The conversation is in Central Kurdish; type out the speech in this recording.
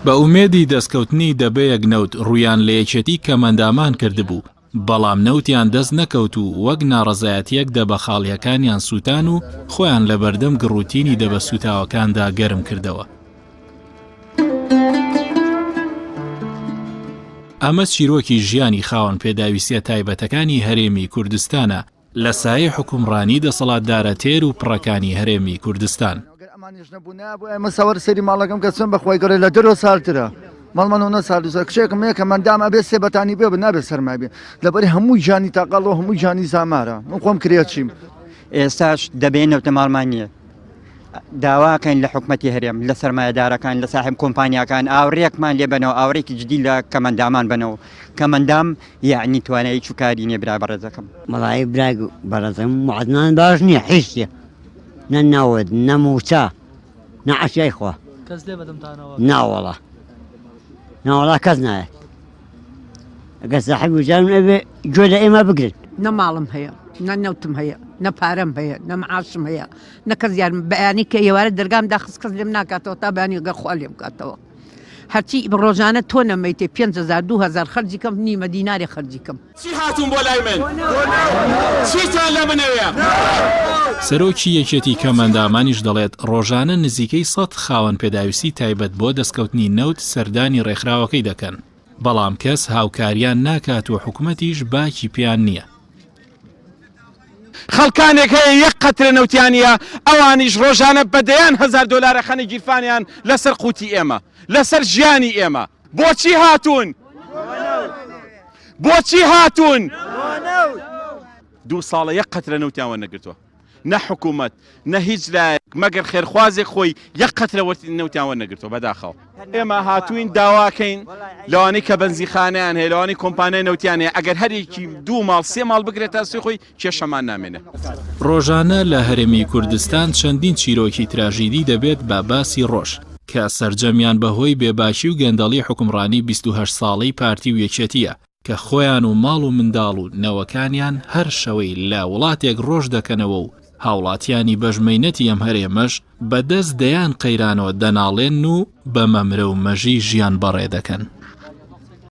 بە ئومێدی دەستکەوتنی دەبەیەک نەوت ڕویان لە یەکێتی کەمەندامان کردبوو، بەڵام نەوتیان دەست نەکەوت و وەک ناڕەزایەتیەک دەبەخاڵیەکانیان سووتان و خۆیان لە بەردەم گڕوتینی دەبەسووتاوەکاندا گەرم کردەوە. ئەمە چیرۆکی ژیانی خاوەن پێداویستیە تایبەتەکانی هەرێمی کوردستانە لە سایە حکومڕانی دەسەڵاتدارە تێر و پڕەکانی هەرێمی کوردستان. مەسەوەر سەری ماڵەکەم کە چۆن بەخوای گەڕێ لە دەرەوە ساڵترە ماڵمانەوە ساڵ کشێکم یە کە مندام ئەبێ سێبەتانی بێ نابێت سەرمای بێ لەبەری هەمووی ژانی تاقاڵەوە هەمووی ژانی زامارە من خۆم کرێت چیم ئێستاش دەبێنەوتە ماڵمانیە داواکەین لە حکومەتی هەرێم لە سەرمایەدارەکان لە ساحب کۆمپانیاکان ئاوڕێکمان لێ بنەوە ئاوڕێکی جدی لە کەمەندامان بنەوە کەمەندام یعنی توانایی چوکاری نییە برا بەڕێزەکەم مەڵایی برای بەڕێزم معدنان باش نییە هیچ نەناوت نەموچە نەعەشیای خوا ناوەڵە ناوەڵا کەس نایە ئەگەر ساحب وجارم ئەبێ گوێ لە ئێمە بگرن نە ماڵم هەیە نە نەوتم هەیە نە پارەم هەیە نە معاشم هەیە نە کەس یارم بەیانی کە ئێوارە دەرگامدا خست کەس لێم ناکاتەوە تا بەیانی گە خوا لێم بکاتەوە هەرچی ڕۆژانە تۆ نەمەیتێ 5,000 2,000 خەرجی کەم نیمە دیناری خەرجی کەم چی هاتوون بۆ لای من چیتان لە منەوەیە سەرۆکی یەکێتی کەمەندامانیش دەڵێت ڕۆژانە نزیکەی 100 خاوەن پێداویستی تایبەت بۆ دەستکەوتنی نەوت سەردانی ڕێکخراوەکەی دەکەن، بەڵام کەس هاوکاریان ناکات و حکوومەتیش باکی پیان نییە. خەڵکانێک هەیە یەک قەترە نەوتیانە ئەوانیش ڕۆژانە بەدەیان $1000 خەنی گیرفانیان لەسەر قوتی ئێمە لەسەر ژیانی ئێمە بۆچی هاتوون؟ بۆچی هاتوون؟ 2 ساڵە یەک قەترە نەوتیان وەرنەگرتووە نە حکوومەت نە هیچ لایەک مەگەر خێرخوازێک خۆی یەک قەترە نەوتیان وەرنەگرتووە بەداخەوە ئێمە هاتووین داواکەین لەوانەی کە بەنزیخانەیان هەیە لەوانەی کۆمپانیای نەوتیان هەیە ئەگەر هەرێکی 2 ماڵ 3 ماڵ بگرێتە سوی خۆی کێشەمان نامێنێ. ڕۆژانە لە هەرێمی کوردستان چەندین چیرۆکی تراژیدی دەبێت بە باسی ڕۆژ کە سەرجەمیان بەهۆی بێباشی و گەندەڵی حکومڕانی 28 ساڵەی پارتی و یەکێتیە کە خۆیان و ماڵ و منداڵ و نەوەکانیان هەر شەوەی لە وڵاتێک ڕۆژ دەکەنەوە و هاوڵاتیانی بەژمەینەتی ئەم هەرێمەش بەدەست دەیان قەیرانەوە دەناڵێن و بە مەمرە و مەژی ژیان بەڕێ دەکەن.